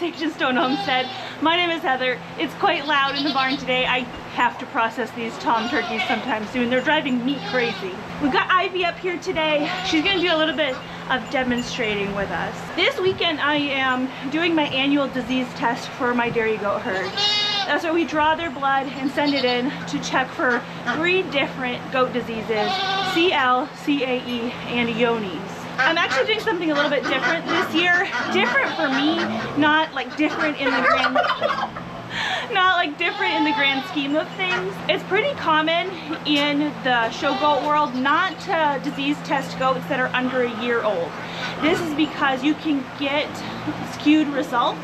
Sage and Stone Homestead. My name is Heather. It's quite loud in the barn today. I have to process these tom turkeys sometimes soon. They're driving me crazy. We've got Ivy up here today. She's gonna do a little bit of demonstrating with us. This weekend I am doing my annual disease test for my dairy goat herd. That's where we draw their blood and send it in to check for 3 different goat diseases: CL, CAE, and Iones. I'm actually doing something a little bit different this year. Different for me, not like different in the grand scheme of things. It's pretty common in the show goat world not to disease test goats that are under a year old. This is because you can get skewed results.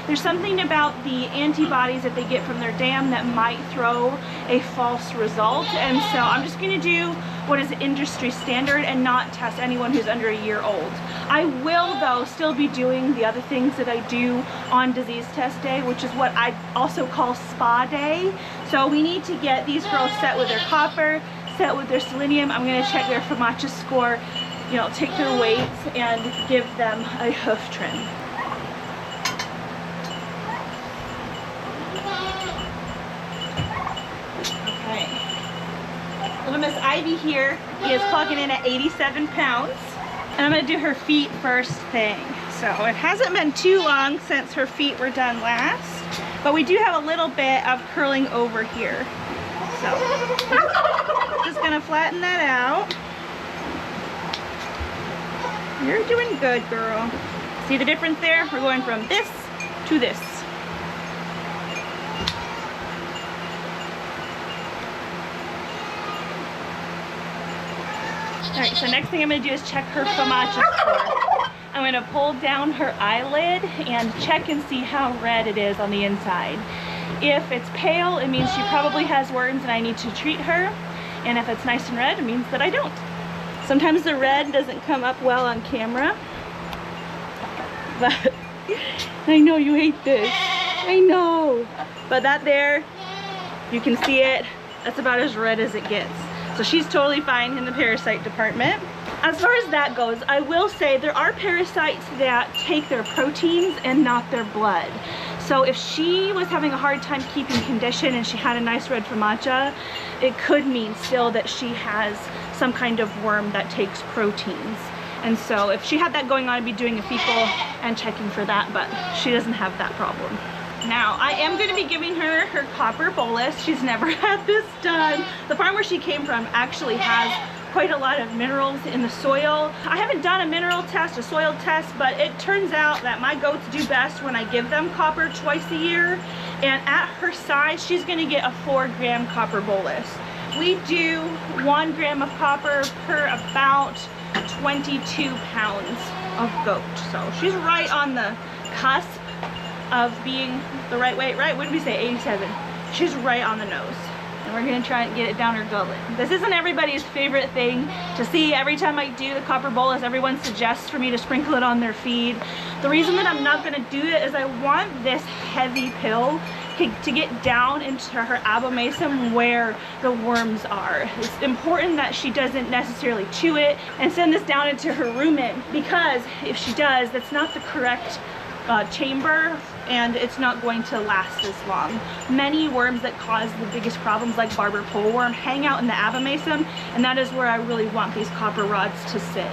There's something about the antibodies that they get from their dam that might throw a false result, and so I'm just going to do what is industry standard and not test anyone who's under a year old. I will though still be doing the other things that I do on disease test day, which is what I also call spa day. So we need to get these girls set with their copper, set with their selenium. I'm going to check their FAMACHA score, you know, take their weights and give them a hoof trim. Little Miss Ivy here is clocking in at 87 pounds. And I'm gonna do her feet first thing. So it hasn't been too long since her feet were done last, but we do have a little bit of curling over here. So just gonna flatten that out. You're doing good, girl. See the difference there? We're going from this to this. Alright, so next thing I'm going to do is check her FAMACHA score. I'm going to pull down her eyelid and check and see how red it is on the inside. If it's pale, it means she probably has worms and I need to treat her. And if it's nice and red, it means that I don't. Sometimes the red doesn't come up well on camera. But I know you hate this. I know. But that there, you can see it. That's about as red as it gets. So she's totally fine in the parasite department. As far as that goes, I will say there are parasites that take their proteins and not their blood. So if she was having a hard time keeping condition and she had a nice red FAMACHA, it could mean still that she has some kind of worm that takes proteins. And so if she had that going on, I'd be doing a fecal and checking for that, but she doesn't have that problem. Now, I am going to be giving her her copper bolus. She's never had this done. The farm where she came from actually has quite a lot of minerals in the soil. I haven't done a mineral test, a soil test, but it turns out that my goats do best when I give them copper twice a year. And at her size, she's going to get a 4-gram copper bolus. We do 1 gram of copper per about 22 pounds of goat. So she's right on the cusp of being the right weight, right? What did we say, 87? She's right on the nose. And we're gonna try and get it down her gullet. This isn't everybody's favorite thing to see. Every time I do the copper bolus, everyone suggests for me to sprinkle it on their feed. The reason that I'm not gonna do it is I want this heavy pill to get down into her abomasum where the worms are. It's important that she doesn't necessarily chew it and send this down into her rumen, because if she does, that's not the correct chamber and it's not going to last as long. Many worms that cause the biggest problems, like barber pole worm, hang out in the abomasum, and that is where I really want these copper rods to sit.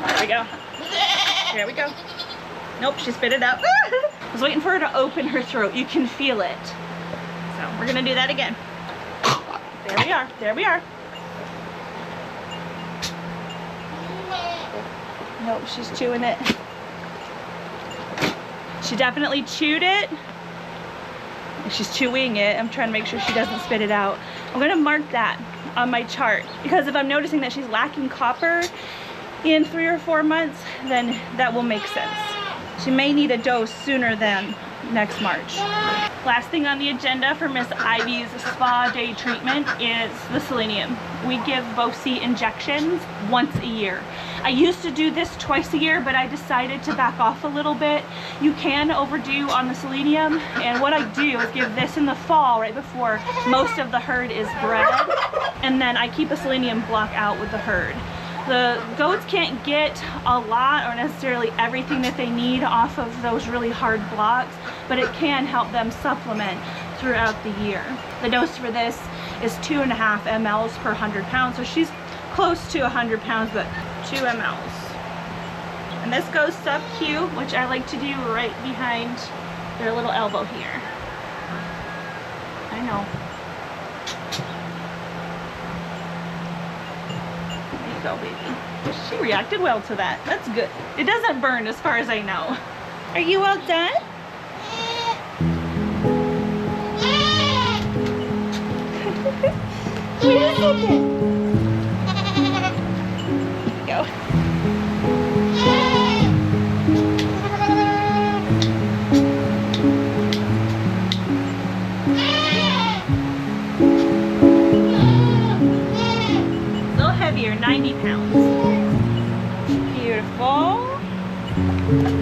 There we go. There we go. Nope, she spit it out. I was waiting for her to open her throat. You can feel it. So we're gonna do that again. There we are, there we are. Nope, she's chewing it. She definitely chewed it. She's chewing it. I'm trying to make sure she doesn't spit it out. I'm gonna mark that on my chart, because if I'm noticing that she's lacking copper in 3 or 4 months, then that will make sense. She may need a dose sooner than next March. Last thing on the agenda for Miss Ivy's spa day treatment is the selenium. We give Bosie injections once a year. I used to do this twice a year, but I decided to back off a little bit. You can overdo on the selenium, and what I do is give this in the fall right before most of the herd is bred, and then I keep a selenium block out with the herd. The goats can't get a lot or necessarily everything that they need off of those really hard blocks, but it can help them supplement throughout the year. The dose for this is 2.5 mLs per 100 pounds, so she's close to 100 pounds, but 2 mLs. And this goes sub-Q, which I like to do right behind their little elbow here. I know. Go, baby. She reacted well to that. That's good. It doesn't burn as far as I know. Are you all done? Wait a second. Go. A little heavier, 90 pounds. Beautiful.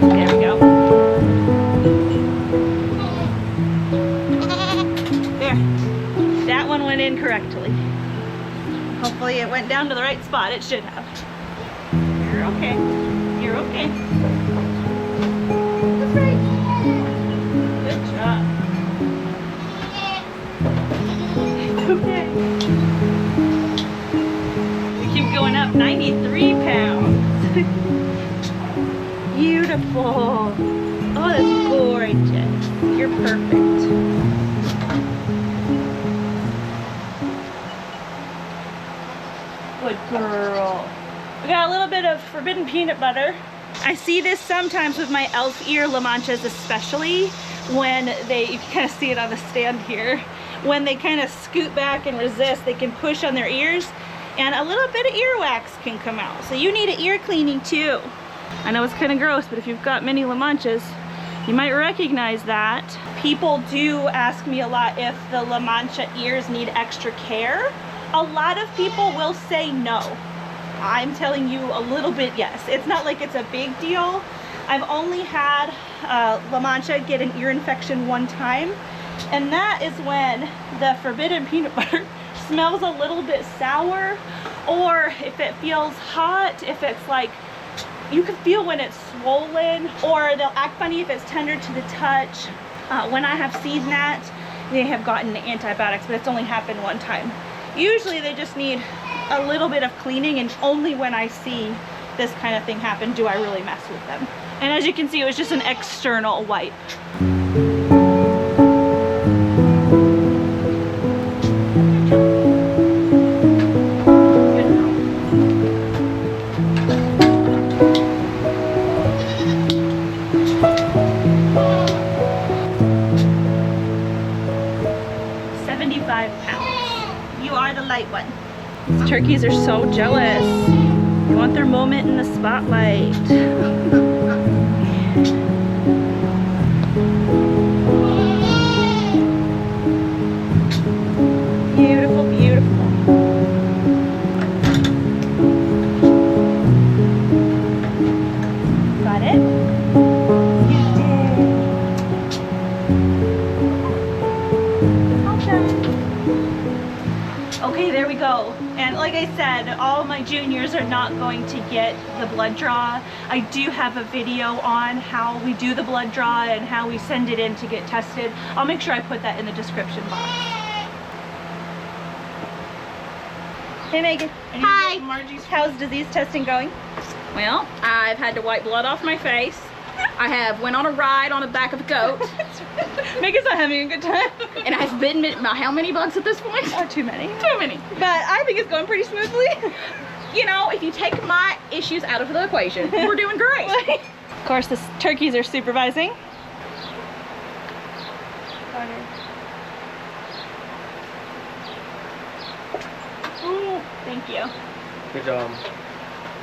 There we go. There. That one went in correctly. Hopefully it went down to the right spot. It should have. You're okay. You're okay. That's right. Good job. It's okay. We keep going up. 93 pounds. Beautiful. Oh, that's gorgeous. You're perfect. Good girl. We got a little bit of forbidden peanut butter. I see this sometimes with my elf ear La Manchas, especially when they, you can kind of see it on the stand here, when they kind of scoot back and resist, they can push on their ears and a little bit of earwax can come out. So you need an ear cleaning too. I know it's kind of gross, but if you've got many La Manchas, you might recognize that. People do ask me a lot if the La Mancha ears need extra care. A lot of people will say no. I'm telling you a little bit yes. It's not like it's a big deal. I've only had La Mancha get an ear infection one time, and that is when the forbidden peanut butter smells a little bit sour, or if it feels hot, if it's like, you can feel when it's swollen, or they'll act funny if it's tender to the touch. When I have seen that, they have gotten antibiotics, but it's only happened one time. Usually they just need a little bit of cleaning, and only when I see this kind of thing happen do I really mess with them. And as you can see, it was just an external wipe. One. These turkeys are so jealous. They want their moment in the spotlight. Beautiful, beautiful. Got it? You did. Okay. Okay, there we go. And like I said, all my juniors are not going to get the blood draw. I do have a video on how we do the blood draw and how we send it in to get tested. I'll make sure I put that in the description box. Hey Megan. Hi. Margie's, how's disease testing going? Well, I've had to wipe blood off my face. I have went on a ride on the back of a goat. Megan's not having a good time. And I've bitten how many bugs at this point? Oh, too many. Too many. But I think it's going pretty smoothly. You know, if you take my issues out of the equation, we're doing great. Of course, the turkeys are supervising. Ooh, thank you. Good job.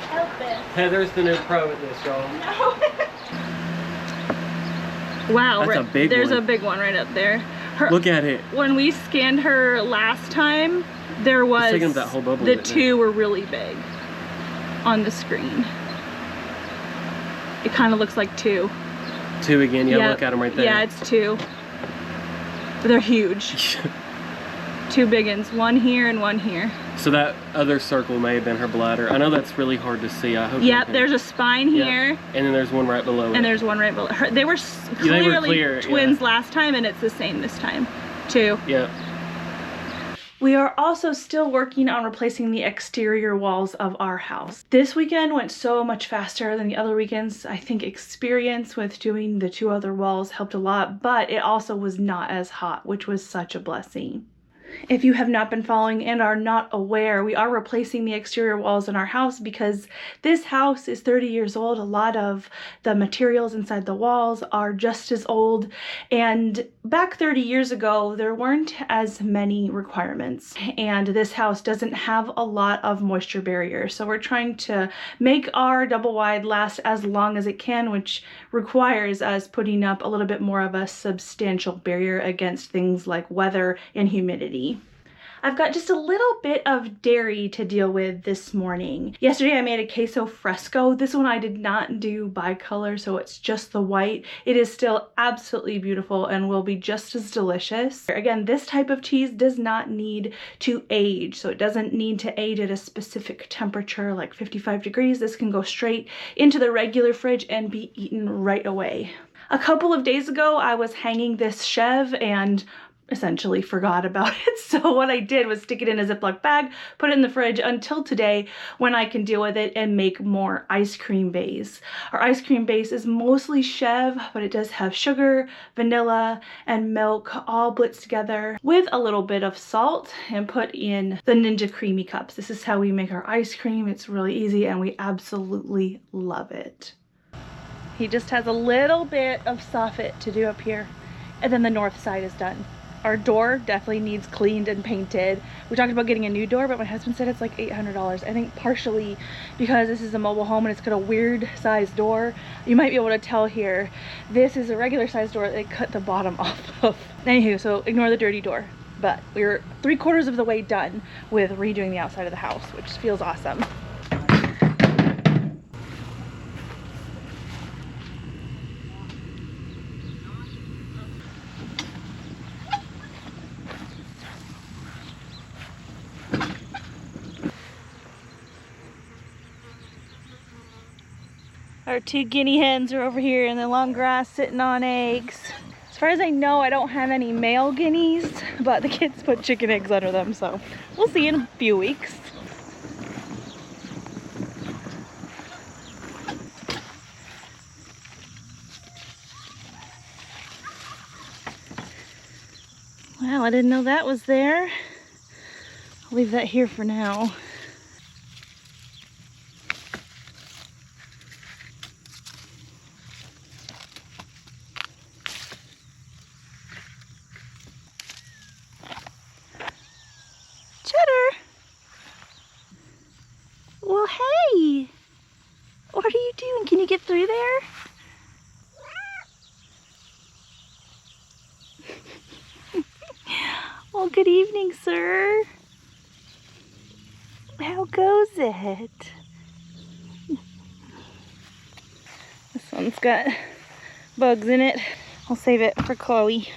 Help this. Heather's the new pro at this, y'all. No. Wow, that's a big there's one. a big one right up there. Look at it. When we scanned her last time, there was taking up that whole bubble, the isn't it? two were really big on the screen. It kind of looks like two. Two again. Yeah, Yep. look at them right there. Yeah, it's two. They're huge. Two big ones, one here and one here. So that other circle may have been her bladder. I know that's really hard to see. I hope. Yep, there's a spine here. And then there's one right below it. And there's one right below her. They were They were clearly clear, twins yeah. last time, and it's the same this time, too. Yep. We are also still working on replacing the exterior walls of our house. This weekend went so much faster than the other weekends. I think experience with doing the two other walls helped a lot, but it also was not as hot, which was such a blessing. If you have not been following and are not aware, we are replacing the exterior walls in our house because this house is 30 years old. A lot of the materials inside the walls are just as old. And back 30 years ago, there weren't as many requirements. And this house doesn't have a lot of moisture barrier. So we're trying to make our double wide last as long as it can, which requires us putting up a little bit more of a substantial barrier against things like weather and humidity. I've got just a little bit of dairy to deal with this morning. Yesterday I made a queso fresco. This one I did not do bicolor, so it's just the white. It is still absolutely beautiful and will be just as delicious. Again, this type of cheese does not need to age, so it doesn't need to age at a specific temperature like 55 degrees. This can go straight into the regular fridge and be eaten right away. A couple of days ago, I was hanging this chev and essentially forgot about it. So what I did was stick it in a Ziploc bag, put it in the fridge until today when I can deal with it and make more ice cream base. Our ice cream base is mostly chev, but it does have sugar, vanilla, and milk all blitzed together with a little bit of salt and put in the Ninja Creamy cups. This is how we make our ice cream. It's really easy and we absolutely love it. He just has a little bit of soffit to do up here, and then the north side is done. Our door definitely needs cleaned and painted. We talked about getting a new door, but my husband said it's like $800. I think partially because this is a mobile home and it's got a weird sized door. You might be able to tell here, this is a regular sized door that they cut the bottom off of. Anywho, so ignore the dirty door. But we're 3/4 of the way done with redoing the outside of the house, which feels awesome. Our two guinea hens are over here in the long grass sitting on eggs. As far as I know, I don't have any male guineas, but the kids put chicken eggs under them, so we'll see in a few weeks. Wow, I didn't know that was there. I'll leave that here for now. Well, hey! What are you doing? Can you get through there? Well, good evening, sir. How goes it? This one's got bugs in it. I'll save it for Chloe.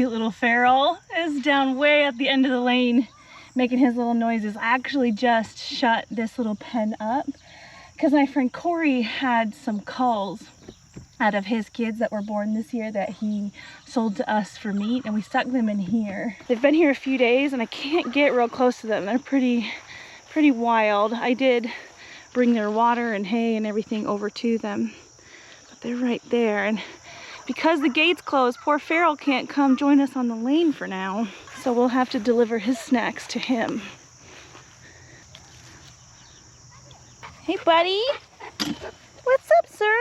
cute little feral is down way at the end of the lane making his little noises. I actually just shut this little pen up because my friend Corey had some culls out of his kids that were born this year that he sold to us for meat, and we stuck them in here. They've been here a few days and I can't get real close to them. They're pretty wild. I did bring their water and hay and everything over to them, but they're right there. And because the gate's closed, poor Feral can't come join us on the lane for now. So we'll have to deliver his snacks to him. Hey, buddy. What's up, sir?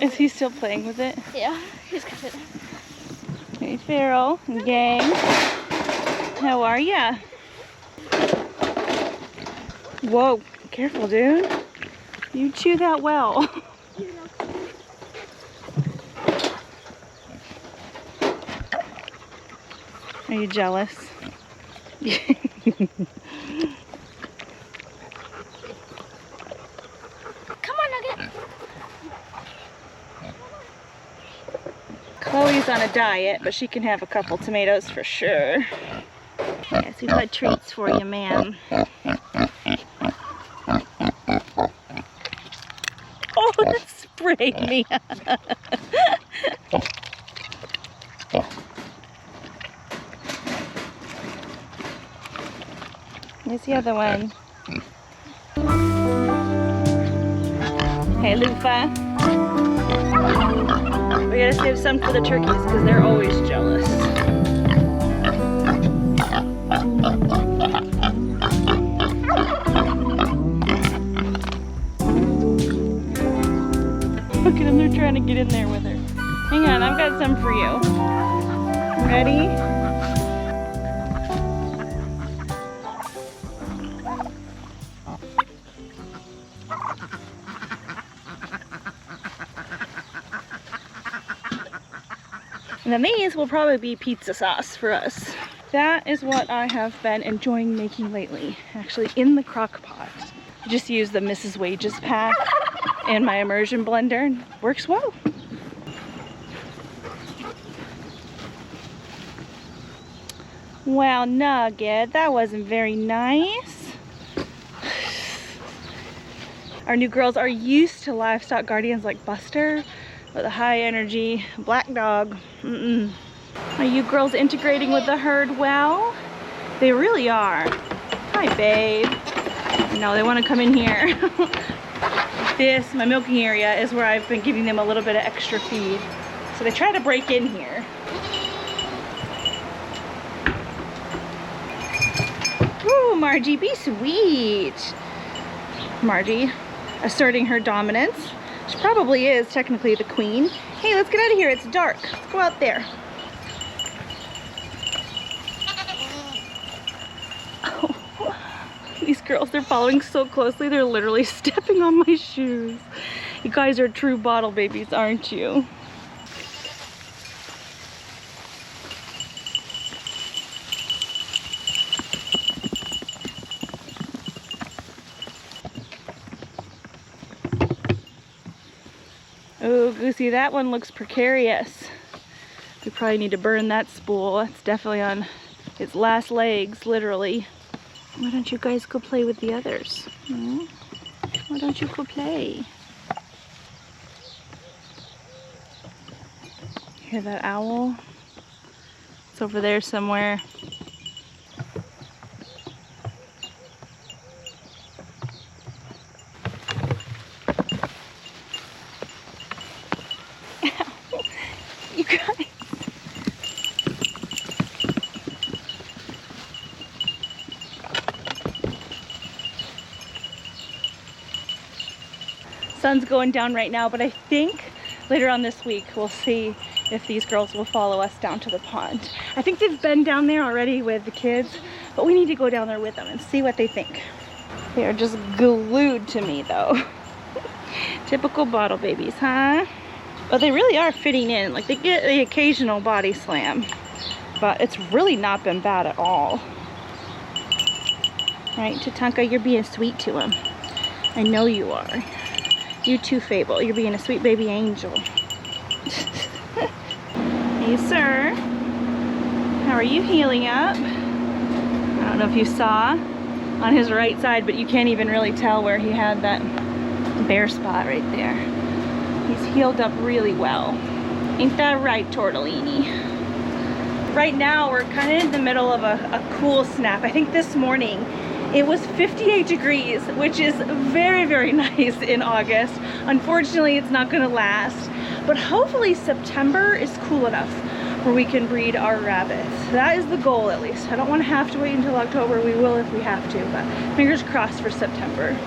Is he still playing with it? Yeah, he's got it. Hey, Feral, gang. How are ya? Whoa, careful, dude. You chew that well. Are you jealous? Come on, Nugget. Chloe's on a diet, but she can have a couple tomatoes for sure. Yes, we've got treats for you, ma'am. Oh, that sprayed me. Here's the other one. Hey, Lufa. We gotta save some for the turkeys because they're always jealous. Look at them, they're trying to get in there with her. Hang on, I've got some for you. Ready? And then these will probably be pizza sauce for us. That is what I have been enjoying making lately, actually in the crock pot. I just use the Mrs. Wages pack in my immersion blender and works well. Wow, Nugget, that wasn't very nice. Our new girls are used to livestock guardians like Buster, with a high energy black dog. Are you girls integrating with the herd well? They really are. Hi, babe. No, they want to come in here. This, my milking area, is where I've been giving them a little bit of extra feed. So they try to break in here. Ooh, Margie, be sweet. Margie asserting her dominance. She probably is technically the queen. Hey, let's get out of here. It's dark. Let's go out there. Oh, these girls, they're following so closely. They're literally stepping on my shoes. You guys are true bottle babies, aren't you? Oh, Goosey, that one looks precarious. We probably need to burn that spool. It's definitely on its last legs, literally. Why don't you guys go play with the others? Why don't you go play? Hear that owl? It's over there somewhere. You guys. Sun's going down right now, but I think later on this week we'll see if these girls will follow us down to the pond. I think they've been down there already with the kids, but we need to go down there with them and see what they think. They are just glued to me though. Typical bottle babies, huh? But they really are fitting in. Like, they get the occasional body slam, but it's really not been bad at all. Right, Tatanka, you're being sweet to him. I know you are. You too, Fable. You're being a sweet baby angel. Hey, sir. How are you healing up? I don't know if you saw on his right side, but you can't even really tell where he had that bare spot right there. He's healed up really well. Ain't that right, Tortellini? Right now, we're kind of in the middle of a cool snap. I think this morning it was 58 degrees, which is very, very nice in August. Unfortunately, it's not gonna last, but hopefully September is cool enough where we can breed our rabbits. That is the goal, at least. I don't want to have to wait until October. We will if we have to, but fingers crossed for September.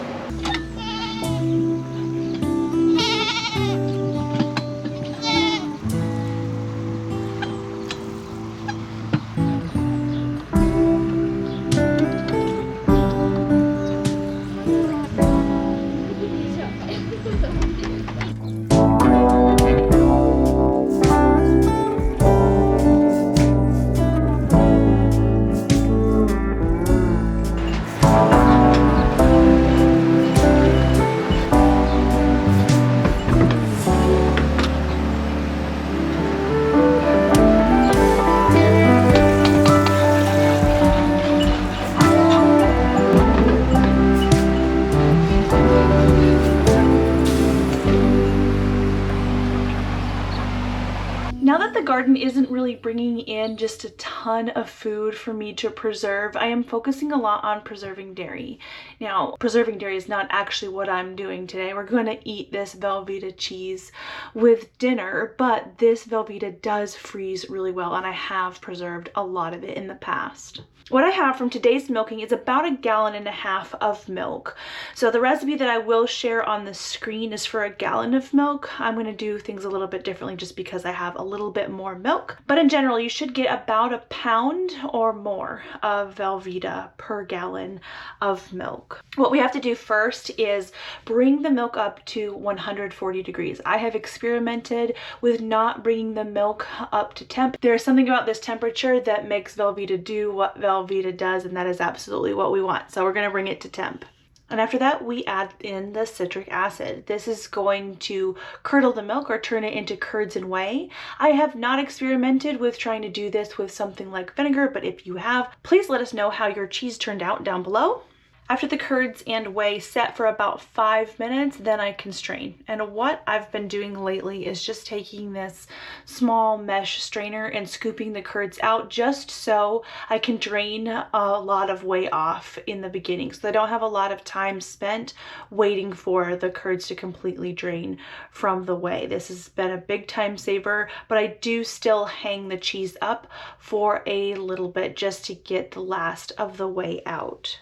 Now that the garden isn't really bringing in just a ton of food for me to preserve, I am focusing a lot on preserving dairy. Now, preserving dairy is not actually what I'm doing today. We're going to eat this Velveeta cheese with dinner, but this Velveeta does freeze really well, and I have preserved a lot of it in the past. What I have from today's milking is about 1.5 gallons of milk. So the recipe that I will share on the screen is for 1 gallon of milk. I'm going to do things a little bit differently just because I have a little bit more milk. But in general, you should get about 1 pound or more of Velveeta per gallon of milk. What we have to do first is bring the milk up to 140 degrees. I have experimented with not bringing the milk up to temp. There's something about this temperature that makes Velveeta do what Velveeta does, and that is absolutely what we want. So we're going to bring it to temp. And after that, we add in the citric acid. This is going to curdle the milk or turn it into curds and whey. I have not experimented with trying to do this with something like vinegar, but if you have, please let us know how your cheese turned out down below. After the curds and whey set for about 5 minutes, then I can strain. And what I've been doing lately is just taking this small mesh strainer and scooping the curds out just so I can drain a lot of whey off in the beginning. So I don't have a lot of time spent waiting for the curds to completely drain from the whey. This has been a big time saver, but I do still hang the cheese up for a little bit just to get the last of the whey out.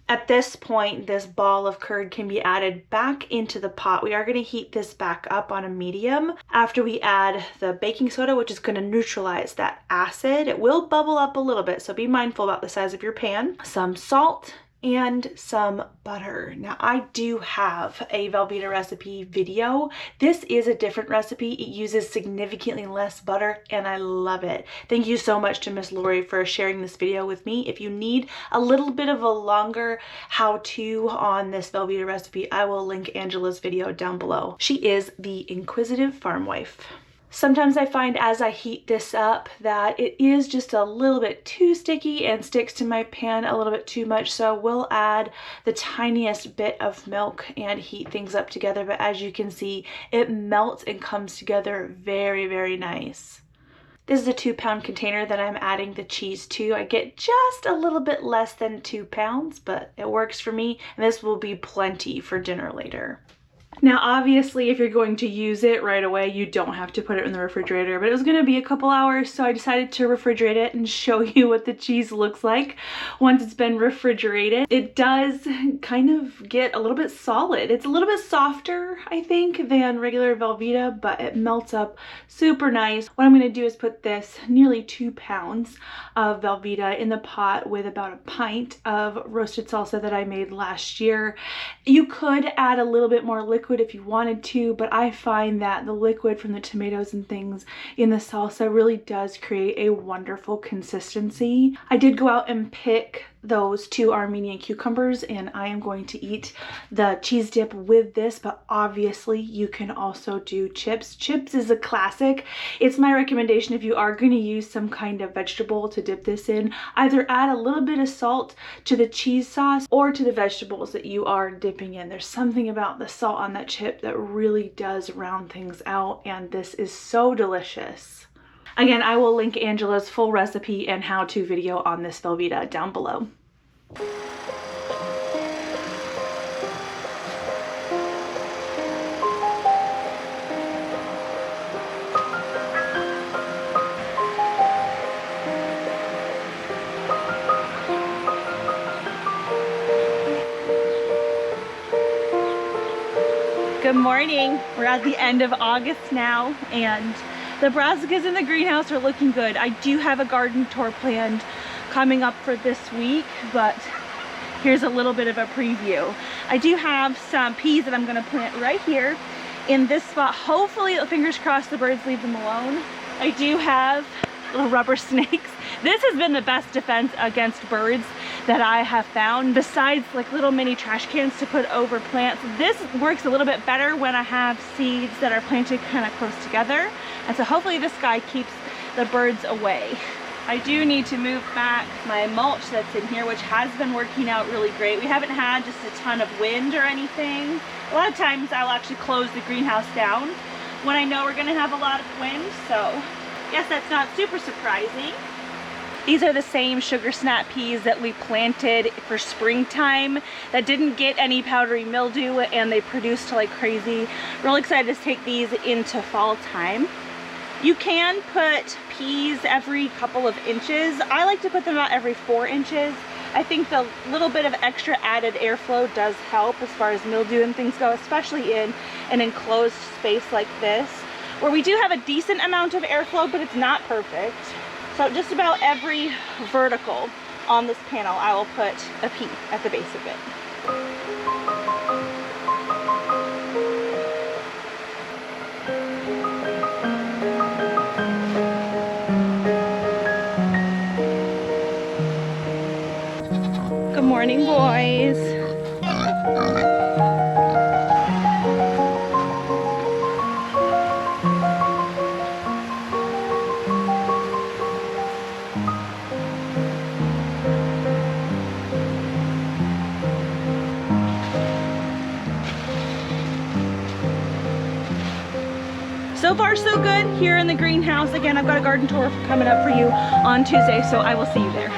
At this point, this ball of curd can be added back into the pot. We are going to heat this back up on a medium after we add the baking soda, which is going to neutralize that acid. It will bubble up a little bit, so be mindful about the size of your pan. Some salt and some butter. Now, I do have a Velveeta recipe video. This is a different recipe. It uses significantly less butter, and I love it. Thank you so much to Miss Lori for sharing this video with me. If you need a little bit of a longer how-to on this Velveeta recipe, I will link Angela's video down below. She is the inquisitive farm wife. Sometimes I find as I heat this up that it is just a little bit too sticky and sticks to my pan a little bit too much, so we'll add the tiniest bit of milk and heat things up together. But as you can see, it melts and comes together very, very nice. This is a 2-pound container that I'm adding the cheese to. I get just a little bit less than 2 pounds, but it works for me, and this will be plenty for dinner later. Now, obviously, if you're going to use it right away, you don't have to put it in the refrigerator, but it was going to be a couple hours, so I decided to refrigerate it and show you what the cheese looks like once it's been refrigerated. It does kind of get a little bit solid. It's a little bit softer, I think, than regular Velveeta, but it melts up super nice. What I'm going to do is put this nearly 2 pounds of Velveeta in the pot with about a pint of roasted salsa that I made last year. You could add a little bit more liquid if you wanted to, but I find that the liquid from the tomatoes and things in the salsa really does create a wonderful consistency. I did go out and pick those 2 Armenian cucumbers, and I am going to eat the cheese dip with this, but obviously you can also do chips. Chips is a classic. It's my recommendation if you are going to use some kind of vegetable to dip this in. Either add a little bit of salt to the cheese sauce or to the vegetables that you are dipping in. There's something about the salt on that chip that really does round things out, and this is so delicious. Again, I will link Angela's full recipe and how-to video on this Velveeta down below. Good morning. We're at the end of August now, and the brassicas in the greenhouse are looking good. I do have a garden tour planned coming up for this week, but here's a little bit of a preview. I do have some peas that I'm going to plant right here in this spot. Hopefully, fingers crossed, the birds leave them alone. I do have little rubber snakes. This has been the best defense against birds that I have found, besides like little mini trash cans to put over plants. This works a little bit better when I have seeds that are planted kind of close together, and so hopefully this guy keeps the birds away. I do need to move back my mulch that's in here, which has been working out really great. We haven't had just a ton of wind or anything. A lot of times I'll actually close the greenhouse down when I know we're gonna have a lot of wind, so yes, that's not super surprising. These are the same sugar snap peas that we planted for springtime that didn't get any powdery mildew, and they produced like crazy. Really excited to take these into fall time. You can put peas every couple of inches. I like to put them out every 4 inches. I think the little bit of extra added airflow does help as far as mildew and things go, especially in an enclosed space like this, where we do have a decent amount of airflow, but it's not perfect. So just about every vertical on this panel, I will put a pea at the base of it. Good morning, boys. So far so good here in the greenhouse. Again, I've got a garden tour coming up for you on Tuesday, so I will see you there.